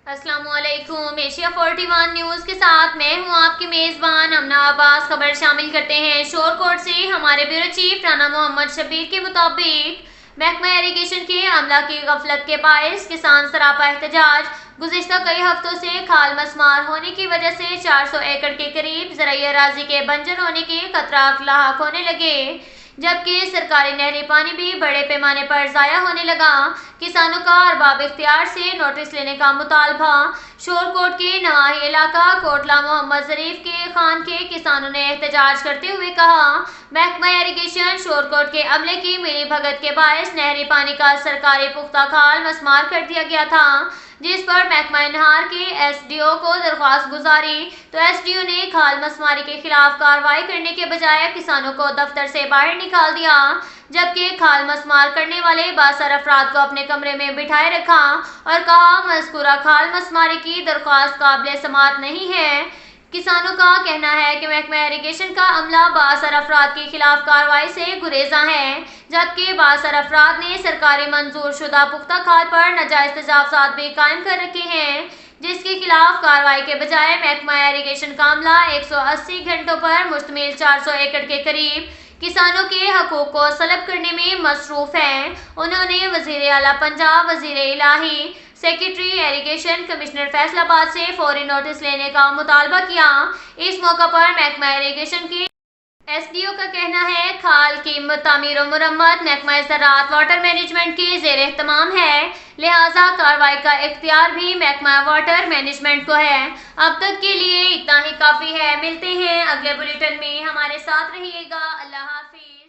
السلام علیکم۔ Asia 41 news کے ساتھ میں ہوں آپ کی میزبان امنا عباس۔ خبر شامل کرتے ہیں شور کوٹ سے۔ ہمارے بیورو چیف رانا محمد شبیر کے مطابق محکمہ ایریگیشن کے عملہ کی غفلت کے باعث کسان سراپا احتجاج۔ گزشتہ کئی ہفتوں سے کھال مسمار ہونے کی وجہ سے 400 ایکڑ کے قریب زرعی اراضی کے بنجر ہونے کے خطرات لاحق ہونے لگے، جبکہ سرکاری نہری پانی بھی بڑے پیمانے پر ضائع ہونے لگا۔ کسانوں کا ارباب اختیار سے نوٹس لینے کا مطالبہ۔ شور کوٹ کے نواحی علاقہ کوٹلہ محمد ظریف کے خان کے کسانوں نے احتجاج کرتے ہوئے کہا، محکمہ ایریگیشن شور کوٹ کے عملے کی ملی بھگت کے باعث نہری پانی کا سرکاری پختہ کھال مسمار کر دیا گیا تھا، جس پر محکمہ انہار کے ایس ڈی او کو درخواست گزاری تو ایس ڈی او نے کھال مسماری کے خلاف کارروائی کرنے کے بجائے کسانوں کو دفتر سے باہر نکال دیا، جبکہ کھال مسمار کرنے والے بااثر افراد کو اپنے کمرے میں بٹھائے رکھا اور کہا مذکورہ کھال مسماری کی درخواست قابل سماعت نہیں ہے۔ کسانوں کا کہنا ہے کہ محکمہ ایریگیشن کا عملہ بااثر افراد کے خلاف کارروائی سے گریزاں ہے، جبکہ بااثر افراد نے سرکاری منظور شدہ پختہ کھال پر ناجائز تجاوزات بھی قائم کر رکھے ہیں، جس کے خلاف کارروائی کے بجائے محکمہ ایریگیشن کا عملہ 180 گھنٹوں پر مشتمل 400 ایکڑ کے قریب کسانوں کے حقوق کو سلب کرنے میں مصروف ہے۔ انہوں نے وزیر اعلیٰ پنجاب، وزیر الہی، سیکریٹری ایریگیشن، کمشنر فیصل آباد سے فوری نوٹس لینے کا مطالبہ کیا۔ اس موقع پر محکمہ ایریگیشن کے ایس ڈی او کا کہنا ہے، کھال کی تعمیر و مرمت محکمہ زراعت واٹر مینجمنٹ کے زیر اہتمام ہے، لہٰذا کارروائی کا اختیار بھی محکمہ واٹر مینجمنٹ کو ہے۔ اب تک کے لیے اتنا ہی کافی ہے۔ ملتے ہیں اگلے بلیٹن میں، ہمارے ساتھ رہیے گا۔ اللہ حافظ۔